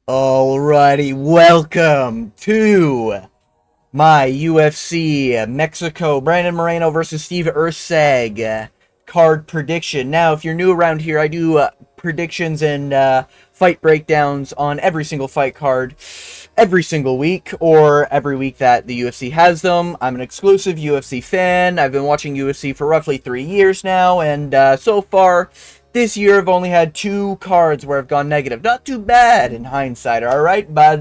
Alrighty, welcome to my UFC Mexico Brandon Moreno versus Steve Erceg card prediction. Now, if you're new around here, I do predictions and fight breakdowns on every single fight card every single week, or every week that the UFC has them. I'm an exclusive UFC fan. I've been watching UFC for roughly 3 years now, and so far this year I've only had 2 cards where I've gone negative. Not too bad in hindsight, alright? But,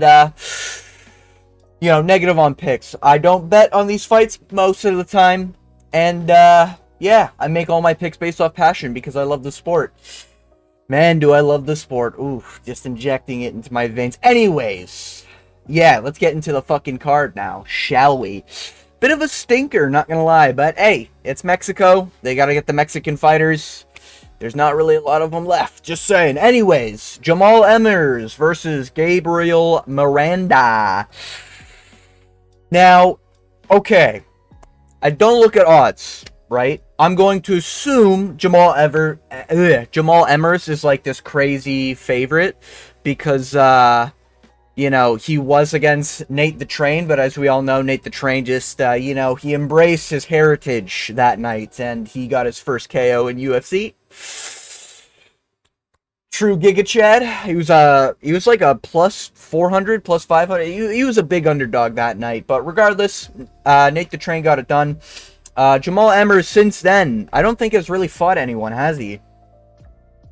negative on picks. I don't bet on these fights most of the time, and, yeah, I make all my picks based off passion because I love the sport. Man, do I love the sport. Ooh, just injecting it into my veins. Anyways, yeah, let's get into the fucking card now, shall we? Bit of a stinker, not gonna lie, but hey, it's Mexico. They gotta get the Mexican fighters. There's not really a lot of them left, just saying. Anyways, Jamal Emmers versus Gabriel Miranda. Now, okay, I don't look at odds, right? I'm going to assume Jamal Emmers is like this crazy favorite because, he was against Nate the Train, but as we all know, Nate the Train just, he embraced his heritage that night, and he got his first KO in UFC. True Giga Chad. He was like a plus 400, plus 500. He was a big underdog that night, but regardless, Nate the Train got it done. Jamal Emmers, since then, I don't think has really fought anyone, has he?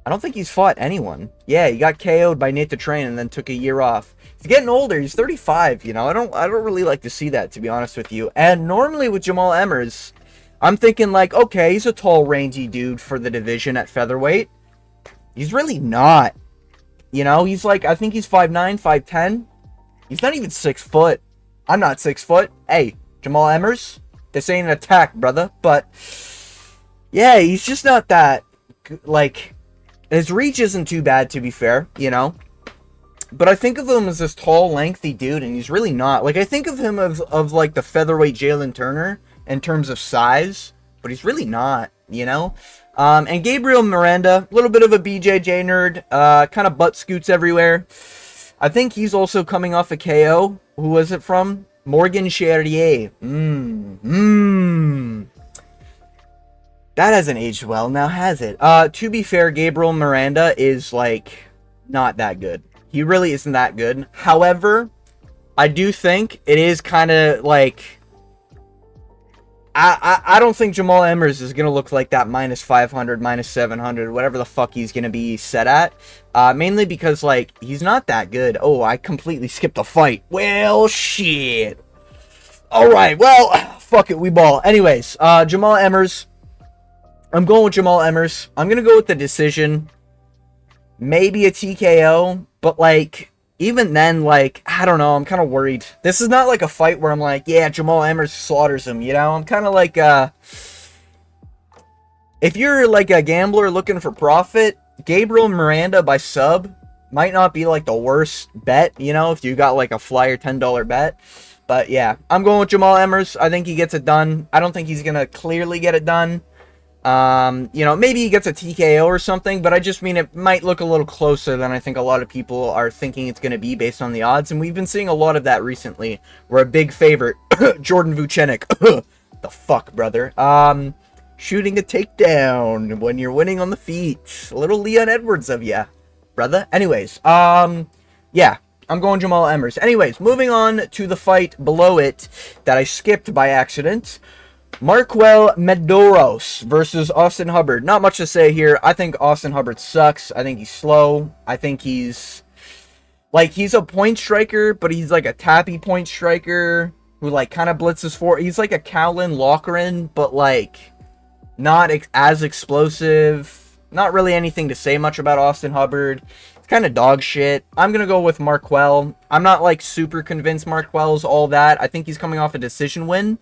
I don't think he's fought anyone. Yeah, he got KO'd by Nate the Train and then took a year off. He's getting older. He's 35, I don't really like to see that, to be honest with you. And normally with Jamal Emmers, I'm thinking like, okay, he's a tall, rangy dude for the division at featherweight. He's really not. He's like, I think he's 5'9", 5'10". He's not even 6 foot. I'm not 6 foot. Hey, Jamal Emmers, this ain't an attack, brother. But, yeah, he's just not that, like, his reach isn't too bad, to be fair, But I think of him as this tall, lengthy dude, and he's really not. Like, I think of him of like, the featherweight Jalen Turner in terms of size, but he's really not, And Gabriel Miranda, a little bit of a BJJ nerd, kind of butt scoots everywhere. I think he's also coming off a KO. Who was it from? Morgan Charrier. That hasn't aged well, now has it? To be fair, Gabriel Miranda is, like, not that good. He really isn't that good. However, I do think it is kind of, like, I don't think Jamal Emmers is going to look like that minus 500, minus 700, whatever the fuck he's going to be set at. Mainly because, like, he's not that good. Oh, I completely skipped a fight. Well, shit. Alright, well, fuck it, we ball. Anyways, Jamal Emmers. I'm going with Jamal Emmers. I'm going to go with the decision. Maybe a TKO, but, like, even then, like, I don't know, I'm kind of worried. This is not like a fight where I'm like, yeah, Jamal Emmers slaughters him, I'm kind of like, if you're, like, a gambler looking for profit, Gabriel Miranda by sub might not be, like, the worst bet, if you got, like, a flyer $10 bet. But, yeah, I'm going with Jamal Emmers. I think he gets it done. I don't think he's going to clearly get it done. Maybe he gets a TKO or something, but I just mean it might look a little closer than I think a lot of people are thinking it's going to be based on the odds, and we've been seeing a lot of that recently, where a big favorite, Jordan Vucenic, the fuck, brother, shooting a takedown when you're winning on the feet, a little Leon Edwards of ya, brother. Anyways, yeah, I'm going Jamal Emmers. Anyways, moving on to the fight below it that I skipped by accident. Marquel Medeiros versus Austin Hubbard. Not much to say here. I think Austin Hubbard sucks. I think he's slow. I think he's a point striker, but he's like a tappy point striker who like kind of blitzes for. He's like a Cowlin Loughran, but like not as explosive. Not really anything to say much about Austin Hubbard. It's kind of dog shit. I'm going to go with Marquel. I'm not like super convinced Marquel's all that. I think he's coming off a decision win.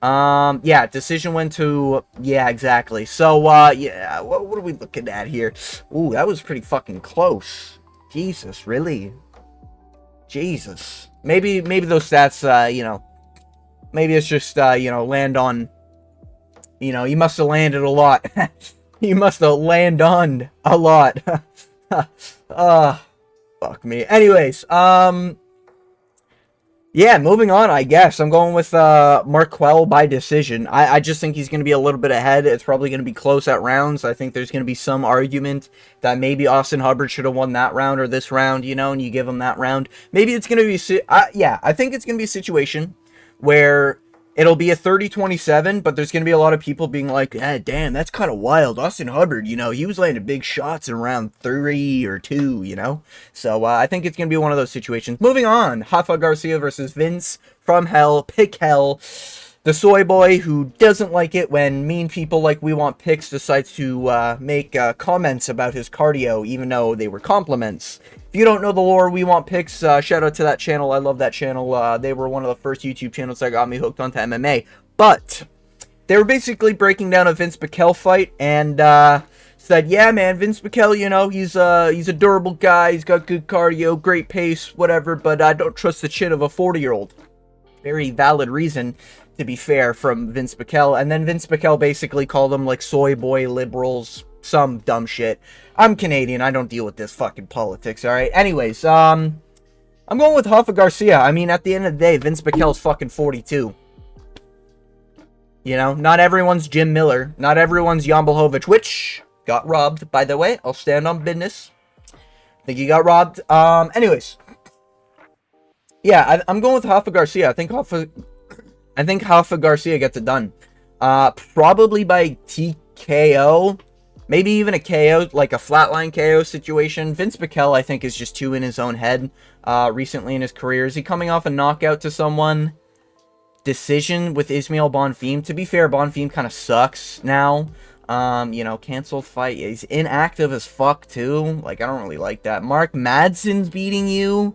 Yeah, decision win to, yeah, exactly. So, yeah, what are we looking at here? Ooh, that was pretty fucking close. Jesus, really? Jesus. Maybe those stats, maybe it's just, land on, you must have landed a lot. You must have landed on a lot. Fuck me. Anyways, yeah, moving on, I guess. I'm going with Marquell by decision. I just think he's going to be a little bit ahead. It's probably going to be close at rounds. I think there's going to be some argument that maybe Austin Hubbard should have won that round or this round, you know, and you give him that round. Maybe it's going to be... yeah, I think it's going to be a situation where it'll be a 30-27, but there's going to be a lot of people being like, damn, that's kind of wild. Austin Hubbard, you know, he was landing big shots in round 3 or 2, you know? So I think it's going to be one of those situations. Moving on, Rafa Garcia versus Vince from Hell, Pick Hell. The soy boy who doesn't like it when mean people like We Want Picks decides to make comments about his cardio, even though they were compliments. If you don't know the lore, We Want Picks, shout out to that channel. I love that channel. They were one of the first YouTube channels that got me hooked onto MMA. But they were basically breaking down a Vince Pichel fight and said, yeah, man, Vince Pichel, you know, he's a durable guy. He's got good cardio, great pace, whatever, but I don't trust the chin of a 40-year-old. Very valid reason, to be fair, from Vince Pichel. And then Vince Pichel basically called them like soy boy liberals, some dumb shit. I'm Canadian. I don't deal with this fucking politics, all right? Anyways, I'm going with Rafa Garcia. I mean, at the end of the day, Vince Pichel's fucking 42. You know, not everyone's Jim Miller. Not everyone's Jan Blachowicz, which got robbed, by the way. I'll stand on business. I think he got robbed. Anyways. Yeah, I'm going with Rafa Garcia. I think Rafa Garcia gets it done. Probably by TKO. Maybe even a KO, like a flatline KO situation. Vince Pichel, I think, is just too in his own head recently in his career. Is he coming off a knockout to someone? Decision with Ismail Bonfim. To be fair, Bonfim kind of sucks now. You know, canceled fight. He's inactive as fuck, too. Like, I don't really like that. Mark Madsen's beating you.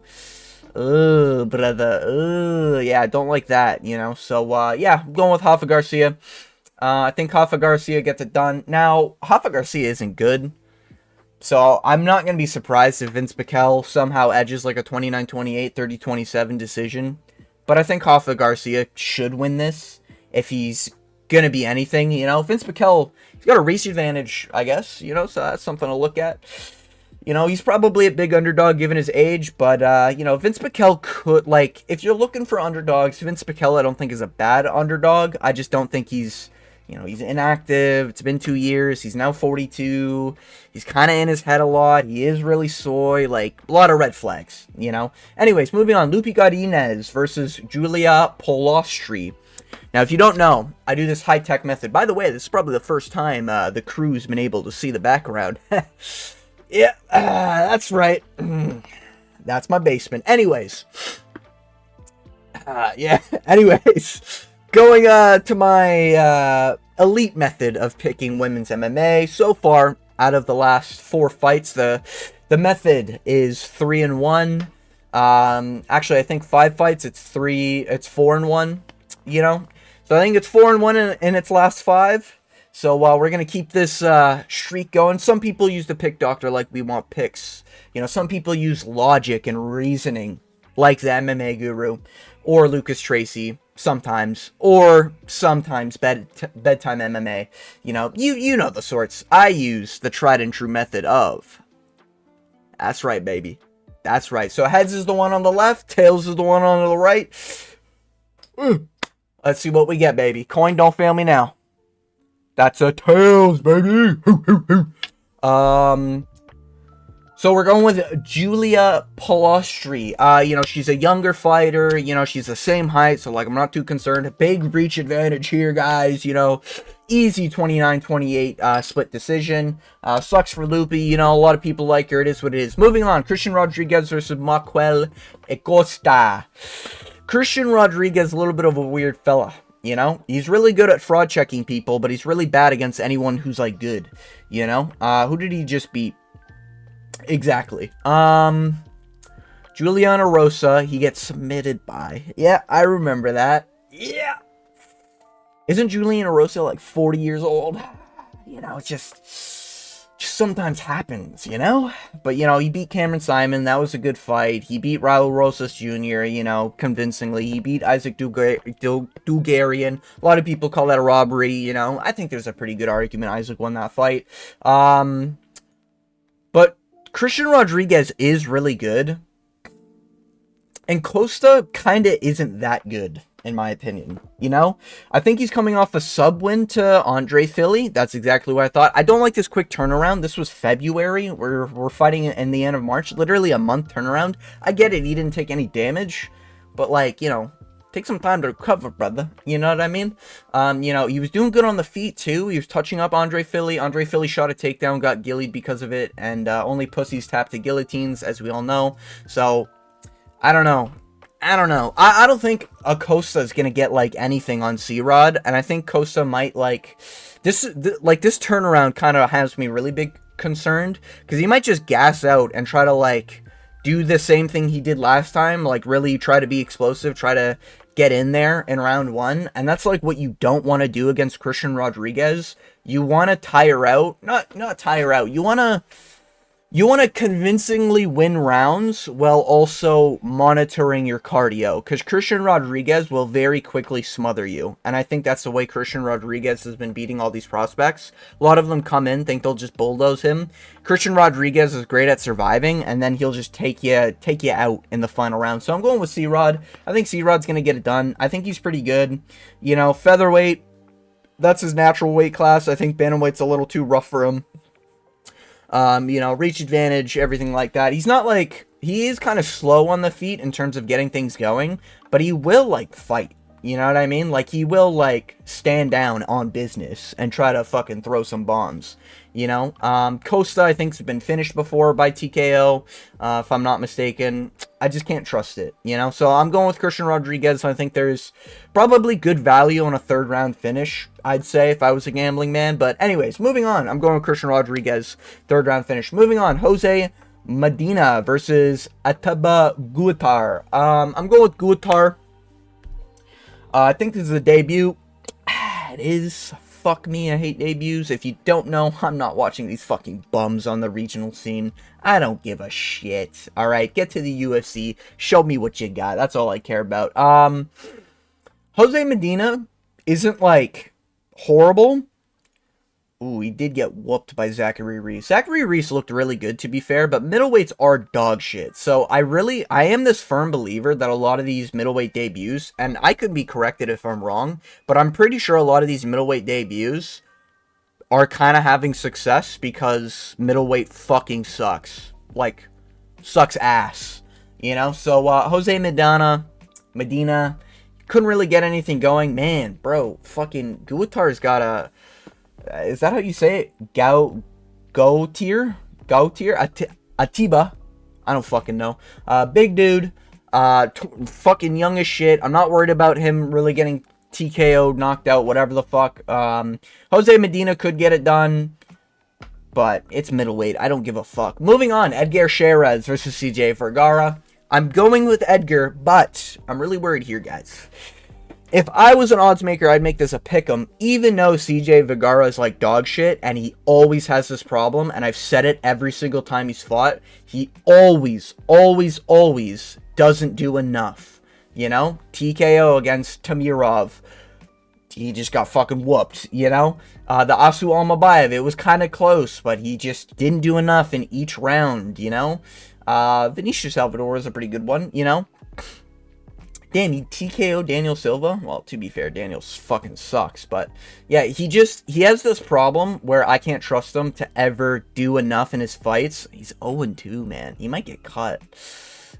Ugh, brother. Ugh, yeah, I don't like that, you know. So, yeah, I'm going with Rafa Garcia. I think Rafa Garcia gets it done. Now, Rafa Garcia isn't good. So, I'm not going to be surprised if Vince Pichel somehow edges like a 29-28, 30-27 decision. But I think Rafa Garcia should win this if he's going to be anything, you know. Vince Pichel, he's got a race advantage, I guess, you know, so that's something to look at. You know, he's probably a big underdog given his age, but, you know, Vince Pichel could, like, if you're looking for underdogs, Vince Pichel I don't think is a bad underdog. I just don't think he's, you know, he's inactive. It's been 2 years. He's now 42. He's kind of in his head a lot. He is really soy, like, a lot of red flags, you know. Anyways, moving on, Lupi Godinez versus Julia Polostri. Now, if you don't know, I do this high-tech method. By the way, this is probably the first time the crew's been able to see the background. Yeah, that's right. That's my basement. Anyways. Yeah, anyways. Going to my elite method of picking women's MMA. So far, out of the last 4 fights, the method is 3-1. Actually, I think 5 fights, it's 4-1, you know? So I think it's 4-1 in its last 5. So we're going to keep this streak going. Some people use the pick doctor like We Want Picks. You know, some people use logic and reasoning like the MMA guru or Lucas Tracy sometimes. Or sometimes bedtime MMA. You know, you know the sorts. I use the tried and true method of. That's right, baby. That's right. So heads is the one on the left. Tails is the one on the right. Let's see what we get, baby. Coin don't fail me now. That's a tails, baby. So we're going with Julia Polostri. You know, she's a younger fighter. You know, she's the same height, so, like, I'm not too concerned. Big reach advantage here, guys. You know, easy 29-28 split decision. Sucks for Lupi. You know, a lot of people like her. It is what it is. Moving on. Christian Rodriguez versus Marquel Acosta. Christian Rodriguez, a little bit of a weird fella. You know, he's really good at fraud checking people, but he's really bad against anyone who's, like, good. You know, who did he just beat? Exactly. Juliana Rosa, he gets submitted by. Yeah, I remember that. Yeah. Isn't Juliana Rosa, like, 40 years old? You know, it just sometimes happens, you know? But, you know, he beat Cameron Simon. That was a good fight. He beat Raul Rosas Jr., you know, convincingly. He beat Isaac Dugarian. A lot of people call that a robbery, you know. I think there's a pretty good argument Isaac won that fight. But Christian Rodriguez is really good, and Costa kind of isn't that good, in my opinion. You know? I think he's coming off a sub win to Andre Philly. That's exactly what I thought. I don't like this quick turnaround. This was February. We're fighting in the end of March. Literally a month turnaround. I get it. He didn't take any damage. But, like, you know, take some time to recover, brother. You know what I mean? You know, he was doing good on the feet, too. He was touching up Andre Philly. Andre Philly shot a takedown, got gillied because of it. And only pussies tap to guillotines, as we all know. So, I don't know. I don't think Acosta is going to get, like, anything on C-Rod. And I think Costa might, like... This turnaround kind of has me really big concerned. Because he might just gas out and try to, like, do the same thing he did last time. Like, really try to be explosive. Try to get in there in round one. And that's, like, what you don't want to do against Christian Rodriguez. You want to tire out. Not tire out. You want to convincingly win rounds while also monitoring your cardio, because Christian Rodriguez will very quickly smother you, and I think that's the way Christian Rodriguez has been beating all these prospects. A lot of them come in, think they'll just bulldoze him. Christian Rodriguez is great at surviving, and then he'll just take you out in the final round. So I'm going with C-Rod. I think C-Rod's going to get it done. I think he's pretty good. You know, featherweight, that's his natural weight class. I think bantamweight's a little too rough for him. You know, reach advantage, everything like that. He's not like, he is kind of slow on the feet in terms of getting things going, but he will, like, fight. You know what I mean? Like, he will, like, stand down on business and try to fucking throw some bombs. You know? Costa, I think, has been finished before by TKO, if I'm not mistaken. I just can't trust it, you know? So I'm going with Christian Rodriguez. I think there's probably good value on a third round finish, I'd say, if I was a gambling man. But anyways, moving on. I'm going with Christian Rodriguez, third round finish. Moving on, Jose Medina versus Ataba Guatar. I'm going with Guatar. I think this is a debut. It is. Fuck me, I hate debuts. If you don't know, I'm not watching these fucking bums on the regional scene. I don't give a shit. Alright, get to the UFC. Show me what you got. That's all I care about. Jose Medina isn't, like, horrible. Ooh, he did get whooped by Zachary Reese. Zachary Reese looked really good, to be fair, but middleweights are dog shit. So I am this firm believer that a lot of these middleweight debuts, and I could be corrected if I'm wrong, but I'm pretty sure a lot of these middleweight debuts are kind of having success because middleweight fucking sucks. Like, sucks ass. You know? So, Jose Medina, couldn't really get anything going. Man, bro, fucking Guatar's got a... is that how you say it? Gautier? Atiba? I don't fucking know. Big dude. Fucking young as shit. I'm not worried about him really getting TKO'd, knocked out, whatever the fuck. Jose Medina could get it done, but it's middleweight. I don't give a fuck. Moving on, Edgar Chairez versus CJ Vergara. I'm going with Edgar, but I'm really worried here, guys. If I was an odds maker, I'd make this a pick'em, even though CJ Vergara is like dog shit, and he always has this problem, and I've said it every single time he's fought. He always doesn't do enough. You know? TKO against Tamirov. He just got fucking whooped, you know? The Asu Almabayev, it was kind of close, but he just didn't do enough in each round, you know? Vinicius Salvador is a pretty good one, you know? Damn, he TKO Daniel Silva? Well, to be fair, Daniel fucking sucks. But, yeah, he has this problem where I can't trust him to ever do enough in his fights. He's 0-2, man. He might get cut.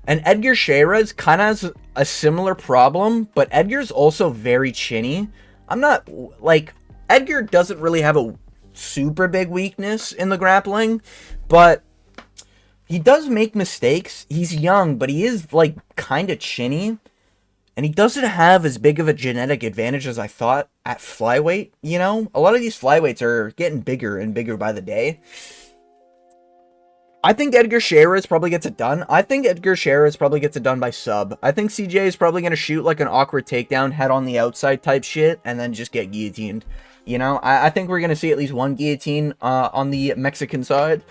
And Edgar Chairez kind of has a similar problem, but Edgar's also very chinny. I'm not, like, Edgar doesn't really have a super big weakness in the grappling, but he does make mistakes. He's young, but he is, like, kind of chinny. And he doesn't have as big of a genetic advantage as I thought at flyweight, you know? A lot of these flyweights are getting bigger and bigger by the day. I think Edgar Chairez probably gets it done. I think Edgar Chairez probably gets it done by sub. I think CJ is probably going to shoot like an awkward takedown, head on the outside type shit, and then just get guillotined. You know, I think we're going to see at least one guillotine on the Mexican side.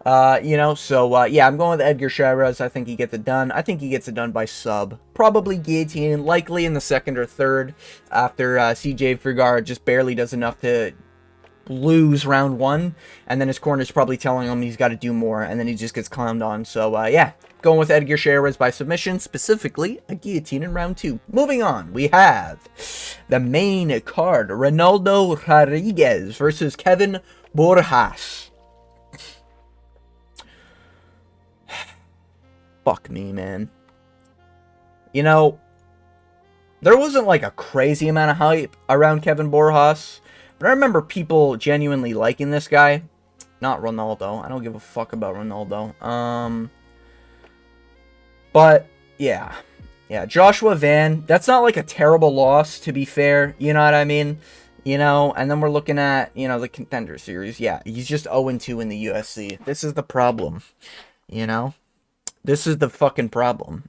You know, so, yeah, I'm going with Edgar Chairez. I think he gets it done. I think he gets it done by sub. Probably guillotine, likely in the second or third, after CJ Vergara just barely does enough to lose round 1, and then his corner's probably telling him he's got to do more, and then he just gets clowned on. So, yeah, going with Edgar Chairez by submission, specifically a guillotine in round 2. Moving on, we have the main card, Ronaldo Rodriguez versus Kevin Borjas. Fuck me, man. You know, there wasn't like a crazy amount of hype around Kevin Borjas, but I remember people genuinely liking this guy. Not Ronaldo. I don't give a fuck about Ronaldo. But yeah. Yeah, Joshua Van, that's not like a terrible loss, to be fair. You know what I mean? You know, and then we're looking at, you know, the Contender Series. Yeah, he's just 0-2 in the UFC. This is the problem. You know? This is the fucking problem.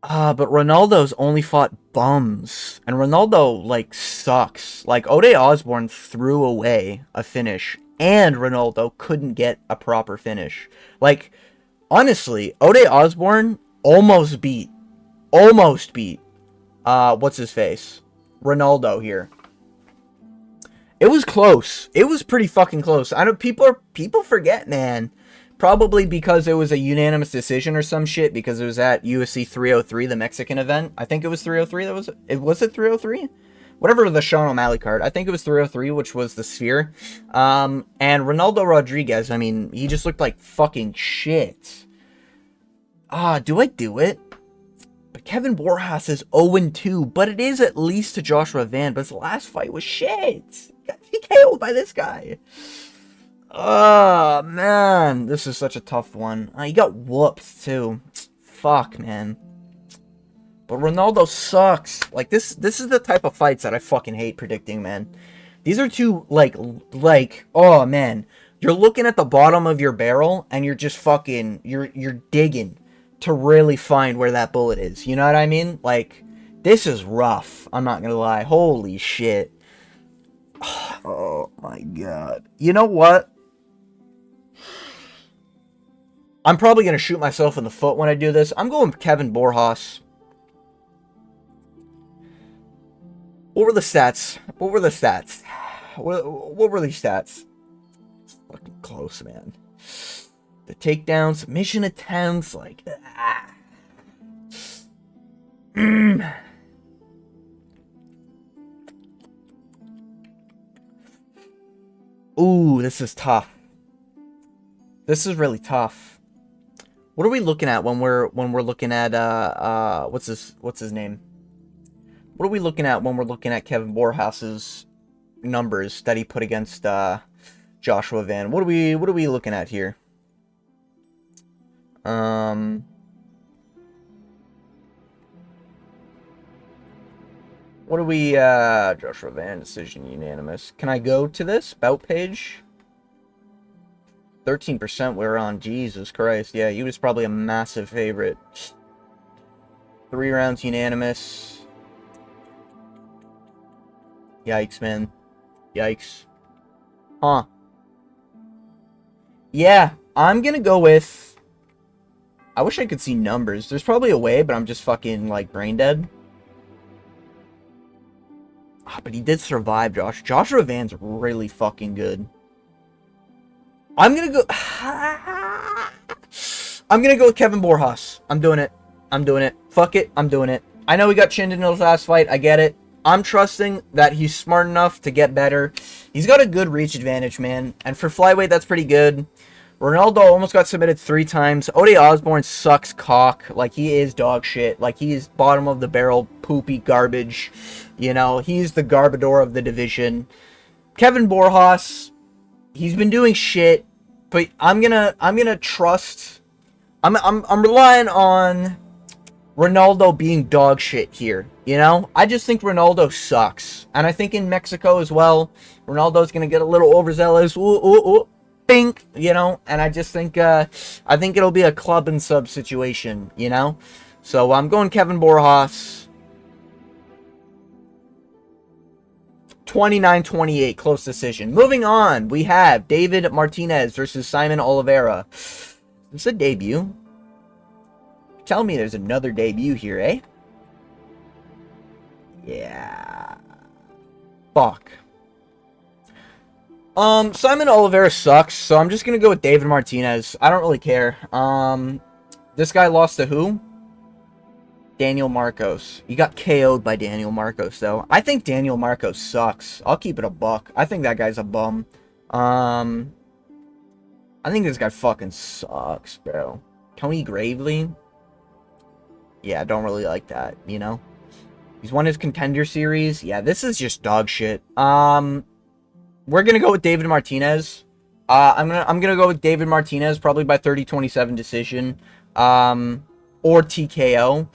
But Ronaldo's only fought bums. And Ronaldo, like, sucks. Like, Ode Osborne threw away a finish. And Ronaldo couldn't get a proper finish. Like, honestly, Ode Osborne almost beat, what's his face? Ronaldo here. It was close. It was pretty fucking close. I know people forget, man. Probably because it was a unanimous decision or some shit, because it was at UFC 303, the Mexican event. I think it was 303. Was it 303? Whatever the Sean O'Malley card. I think it was 303, which was the Sphere. And Ronaldo Rodriguez, I mean, he just looked like fucking shit. Do I do it? But Kevin Borjas is 0-2, but it is at least to Joshua Van, but his last fight was shit. He got TKO'd by this guy. Oh, man. This is such a tough one. He got whooped, too. Fuck, man. But Ronaldo sucks. Like, this is the type of fights that I fucking hate predicting, man. These are two, like, oh, man. You're looking at the bottom of your barrel, and you're just fucking, you're digging to really find where that bullet is. You know what I mean? Like, this is rough. I'm not gonna lie. Holy shit. Oh, my God. You know what? I'm probably going to shoot myself in the foot when I do this. I'm going with Kevin Borjas. What were the stats? What were these stats? It's fucking close, man. The takedown, submission attempts, like... Ooh, this is tough. This is really tough. What are we looking at when we're looking at what's his name? What are we looking at when we're looking at Kevin Borjas's numbers that he put against Joshua Van? What are we looking at here? What are we Joshua Van decision unanimous. Can I go to this bout page? 13% we're on. Jesus Christ. Yeah, he was probably a massive favorite. 3 rounds unanimous. Yikes, man. Yikes. Huh. Yeah, I'm gonna go with... I wish I could see numbers. There's probably a way, but I'm just fucking, like, brain dead. But he did survive, Josh. Joshua Van's really fucking good. I'm gonna go with Kevin Borjas. I'm doing it. Fuck it. I'm doing it. I know he got chinned in his last fight. I get it. I'm trusting that he's smart enough to get better. He's got a good reach advantage, man. And for flyweight, that's pretty good. Ronaldo almost got submitted 3 times. Ode Osborne sucks cock. Like, he is dog shit. Like, he is bottom of the barrel, poopy garbage. You know, he's the Garbador of the division. Kevin Borjas, he's been doing shit, but I'm gonna trust. I'm relying on Ronaldo being dog shit here. You know, I just think Ronaldo sucks, and I think in Mexico as well, Ronaldo's gonna get a little overzealous. Pink, you know, and I just think I think it'll be a club and sub situation, you know. So I'm going Kevin Borjas. 29-28, close decision. Moving on, we have David Martinez versus Simon Oliveira. It's a debut. Tell me there's another debut here, eh? Yeah. Fuck. Simon Oliveira sucks, so I'm just gonna go with David Martinez. I don't really care. This guy lost to who? Daniel Marcos. You got KO'd by Daniel Marcos, though. I think Daniel Marcos sucks. I'll keep it a buck. I think that guy's a bum. I think this guy fucking sucks, bro. Tony Gravely? Yeah, I don't really like that, you know? He's won his Contender Series. Yeah, this is just dog shit. We're gonna go with David Martinez. I'm gonna go with David Martinez, probably by 30-27 decision. Or TKO.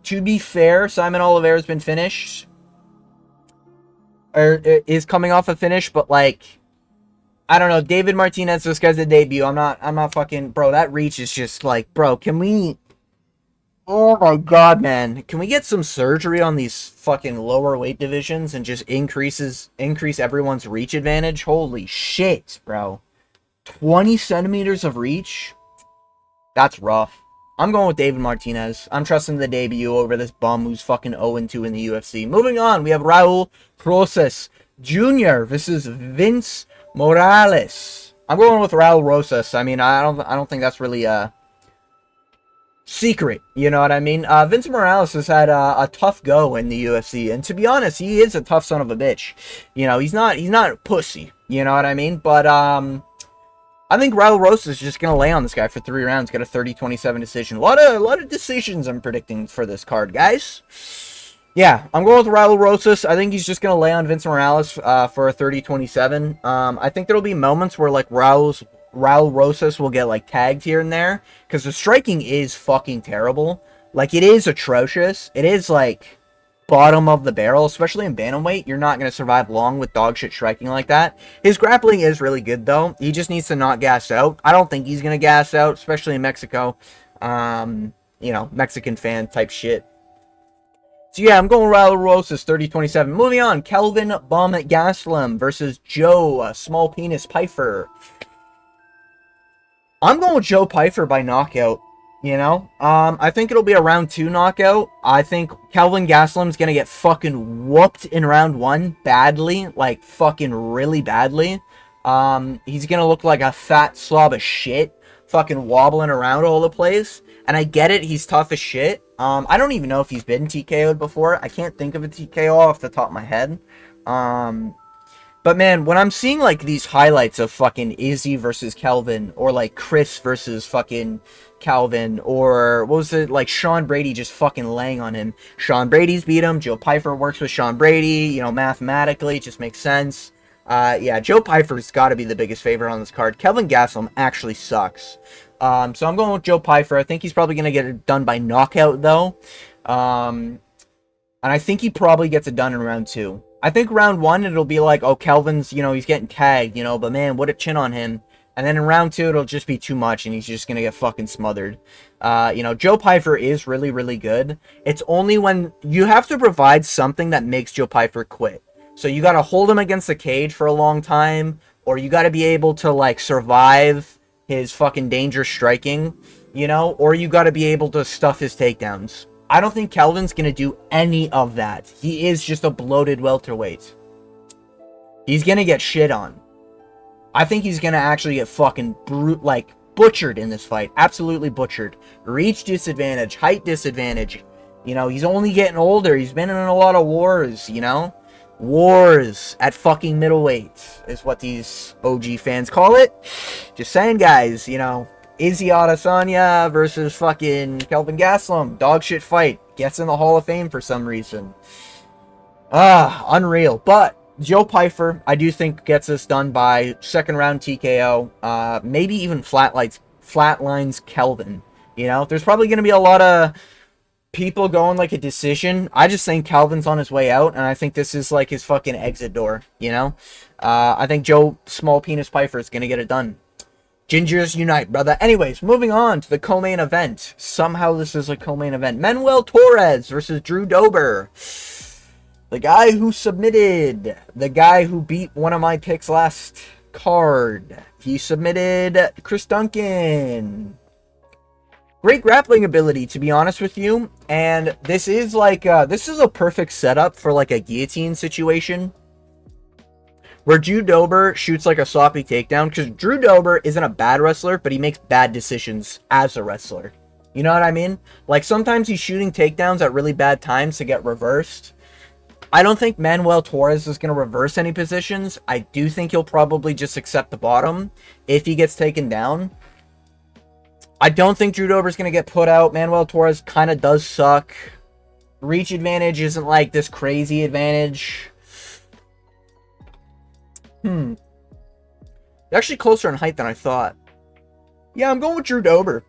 To be fair, Simon Oliveira's been finished. Or is coming off a finish, but like, I don't know. David Martinez, this guy's a debut. I'm not fucking, bro, that reach is just like, bro, can we, oh my god, man. Can we get some surgery on these fucking lower weight divisions and just increase everyone's reach advantage? Holy shit, bro. 20 centimeters of reach? That's rough. I'm going with David Martinez. I'm trusting the debut over this bum who's fucking 0-2 in the UFC. Moving on, we have Raul Rosas Jr. versus Vince Morales. I'm going with Raul Rosas. I mean, I don't think that's really a secret. You know what I mean? Vince Morales has had a tough go in the UFC, and to be honest, he is a tough son of a bitch. You know, he's not a pussy. You know what I mean? But I think Raul Rosas is just going to lay on this guy for 3 rounds, get a 30-27 decision. A lot of decisions I'm predicting for this card, guys. Yeah, I'm going with Raul Rosas. I think he's just going to lay on Vince Morales for a 30-27. I think there'll be moments where, like, Raul Rosas will get, like, tagged here and there, because the striking is fucking terrible. Like, it is atrocious. It is, like, bottom of the barrel, especially in bantamweight. You're not going to survive long with dog shit striking like that. His grappling is really good, though. He just needs to not gas out. I don't think he's going to gas out, especially in Mexico. You know, Mexican fan type shit. So yeah, I'm going Raul Rosas, 30-27. Moving on, Kelvin Bum Gastelum versus Joe Small Penis Pyfer. I'm going with Joe Pyfer by knockout. You know, I think it'll be a round 2 knockout. I think Kelvin Gastelum's gonna get fucking whooped in round 1 badly, like fucking really badly. He's gonna look like a fat slob of shit, fucking wobbling around all the place. And I get it, he's tough as shit. I don't even know if he's been TKO'd before. I can't think of a TKO off the top of my head. But man, when I'm seeing like these highlights of fucking Izzy versus Kelvin, or like Chris versus fucking Calvin, or what was it, like Sean Brady just fucking laying on him. Sean Brady's beat him. Joe Pyfer works with Sean Brady. You know, mathematically, it just makes sense. Yeah, Joe Pyfer's got to be the biggest favorite on this card. Kelvin Gastelum actually sucks. So I'm going with Joe Pyfer. I think he's probably going to get it done by knockout, though. And I think he probably gets it done in round 2. I think round 1, it'll be like, oh, Kelvin's, you know, he's getting tagged, you know, but man, what a chin on him. And then in round 2, it'll just be too much, and he's just going to get fucking smothered. You know, Joe Pyfer is really, really good. It's only when you have to provide something that makes Joe Pyfer quit. So you got to hold him against the cage for a long time, or you got to be able to, like, survive his fucking dangerous striking, you know, or you got to be able to stuff his takedowns. I don't think Kelvin's going to do any of that. He is just a bloated welterweight. He's going to get shit on. I think he's going to actually get fucking butchered in this fight. Absolutely butchered. Reach disadvantage, height disadvantage. You know, he's only getting older. He's been in a lot of wars, you know. Wars at fucking middleweight is what these OG fans call it. Just saying, guys, you know. Izzy Adesanya versus fucking Kelvin Gastelum. Dog shit fight. Gets in the Hall of Fame for some reason. Unreal. But Joe Pyfer, I do think, gets this done by second round TKO. Maybe even flatlines Kelvin. You know, there's probably going to be a lot of people going like a decision. I just think Kelvin's on his way out, and I think this is like his fucking exit door. You know, I think Joe Small Penis Pyfer is going to get it done. Gingers unite, brother. Anyways, moving on to the co-main event. Somehow this is a co-main event. Manuel Torres versus Drew Dober. The guy who submitted. The guy who beat one of my picks last card. He submitted Chris Duncan. Great grappling ability, to be honest with you. And this is like, this is a perfect setup for like a guillotine situation. where Drew Dober shoots like a sloppy takedown, because Drew Dober isn't a bad wrestler, but he makes bad decisions as a wrestler. You know what I mean? Like, sometimes he's shooting takedowns at really bad times to get reversed. I don't think Manuel Torres is going to reverse any positions. I do think he'll probably just accept the bottom if he gets taken down. I don't think Drew Dober's going to get put out. Manuel Torres kind of does suck. Reach advantage isn't like this crazy advantage. They're actually closer in height than I thought. Yeah, I'm going with Drew Dober.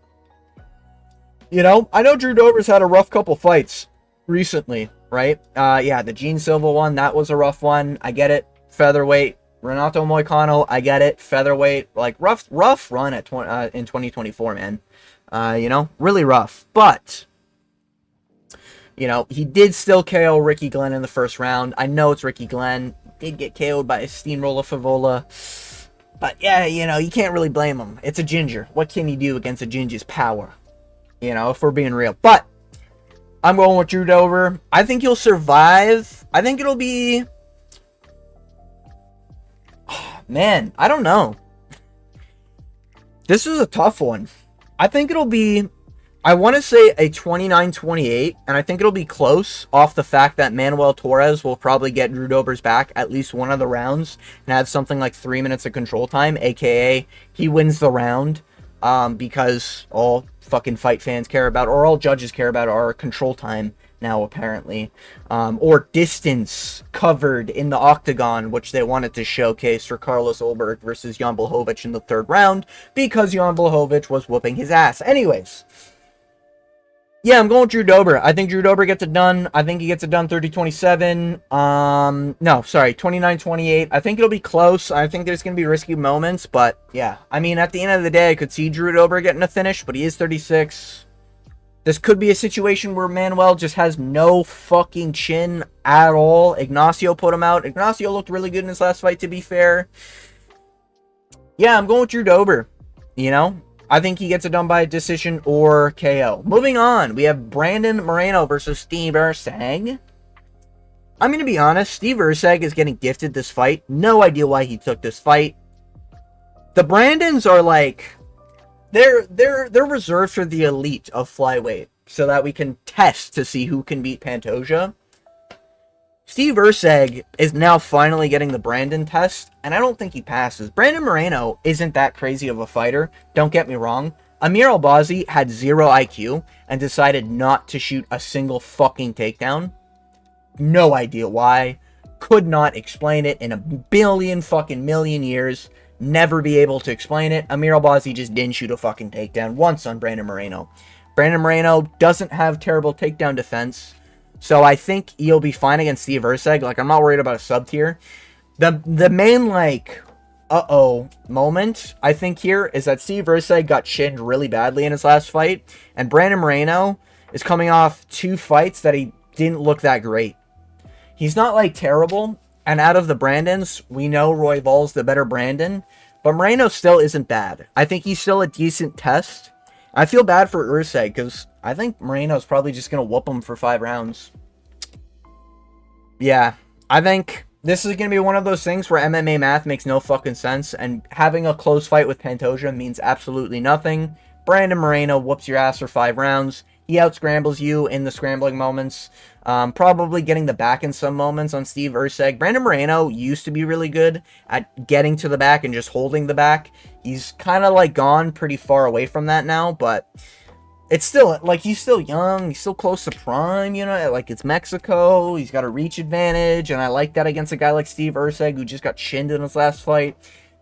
You know, I know Drew Dober's had a rough couple fights recently, right? Yeah, the Gene Silva one, that was a rough one. I get it. Featherweight. Renato Moicano, I get it. Featherweight. Like, rough run at in 2024, man. You know, really rough. But, you know, he did still KO Ricky Glenn in the first round. I know it's Ricky Glenn. Did get KO'd by a steamroller Favola. But, yeah, you know, you can't really blame him. It's a ginger. What can you do against a ginger's power? You know, if we're being real. But, I'm going with Drew Dober. I think he'll survive. I think it'll be... Man, I don't know. This is a tough one. I think it'll be... I want to say a 29-28, and I think it'll be close off the fact that Manuel Torres will probably get Drew Dober's back at least one of the rounds and have something like 3 minutes of control time, aka he wins the round, because all fucking fight fans care about, or all judges care about, are control time now, apparently, or distance covered in the octagon, which they wanted to showcase for Carlos Ulberg versus Jan Blachowicz in the third round, because Jan Blachowicz was whooping his ass. Anyways... Yeah, I'm going with Drew Dober. I think Drew Dober gets it done. I think he gets it done 30-27. No, sorry, 29-28. I think it'll be close. I think there's going to be risky moments, but yeah. I mean, at the end of the day, I could see Drew Dober getting a finish, but he is 36. This could be a situation where Manuel just has no fucking chin at all. Ignacio put him out. Ignacio looked really good in his last fight, to be fair. Yeah, I'm going with Drew Dober. You know? I think he gets it done by a decision or KO. Moving on, we have Brandon Moreno versus Steve Erceg. I'm going to be honest, Steve Erceg is getting gifted this fight. No idea why he took this fight. The Brandons are like, they're reserved for the elite of flyweight so that we can test to see who can beat Pantoja. Steve Erceg is now finally getting the Brandon test, and I don't think he passes. Brandon Moreno isn't that crazy of a fighter, don't get me wrong. Amir Albazi had 0 IQ and decided not to shoot a single fucking takedown. No idea why. Could not explain it in a billion fucking million years. Never be able to explain it. Amir Albazi just didn't shoot a fucking takedown once on Brandon Moreno. Brandon Moreno doesn't have terrible takedown defense. So I think he'll be fine against Steve Erceg. Like, I'm not worried about a sub tier. The main, like, moment, I think, here is that Steve Erceg got chinned really badly in his last fight. And Brandon Moreno is coming off 2 fights that he didn't look that great. He's not, like, terrible. And out of the Brandons, we know Roy Ball's the better Brandon. But Moreno still isn't bad. I think he's still a decent test. I feel bad for Erceg because I think Moreno's probably just going to whoop him for 5 rounds. Yeah, I think this is going to be one of those things where MMA math makes no fucking sense, and having a close fight with Pantoja means absolutely nothing. Brandon Moreno whoops your ass for 5 rounds. He out-scrambles you in the scrambling moments. Probably getting the back in some moments on Steve Erceg. Brandon Moreno used to be really good at getting to the back and just holding the back. He's kind of like gone pretty far away from that now, but it's still, like, he's still young. He's still close to prime, you know? Like, it's Mexico. He's got a reach advantage, and I like that against a guy like Steve Erceg, who just got chinned in his last fight.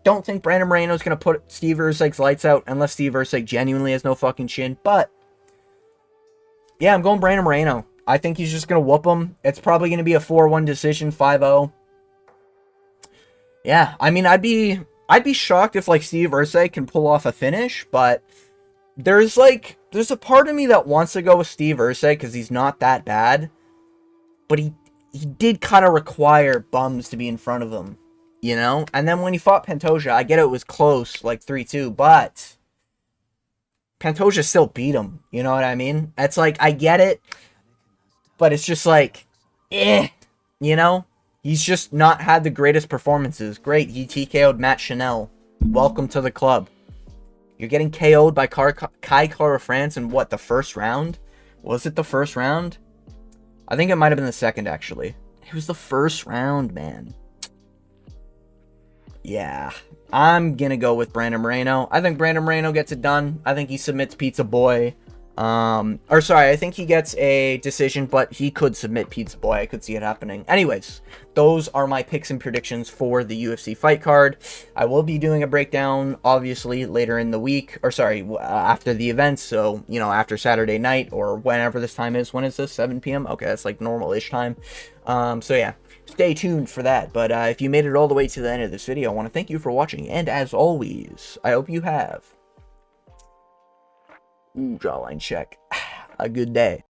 Don't think Brandon Moreno's going to put Steve Erceg's lights out unless Steve Erceg genuinely has no fucking chin, but yeah, I'm going Brandon Moreno. I think he's just going to whoop him. It's probably going to be a 4-1 decision, 5-0. Yeah, I mean, I'd be shocked if, like, Steve Erceg can pull off a finish, but there's a part of me that wants to go with Steve Erceg because he's not that bad, but he did kind of require bums to be in front of him, you know? And then when he fought Pantoja, I get it was close, like 3-2, but Pantoja still beat him, you know what I mean? It's like, I get it, but it's just like, you know? He's just not had the greatest performances. Great, he TKO'd Matt Chanel. Welcome to the club. You're getting KO'd by Kai Kara-France in what, the first round? Was it the first round? I think it might have been the second, actually. It was the first round, man. Yeah, I'm gonna go with Brandon Moreno. I think Brandon Moreno gets it done. I think he submits Pizza Boy. Or sorry, I think he gets a decision, but he could submit Pizza Boy. I could see it happening. Anyways, those are my picks and predictions for the UFC fight card. I will be doing a breakdown, obviously, later in the week, or sorry, after the events. So, you know, after Saturday night or whenever this time is. When is this? 7 p.m.? Okay, that's like normal-ish time. So yeah, stay tuned for that. But if you made it all the way to the end of this video, I want to thank you for watching. And as always, I hope you have jawline check. A good day.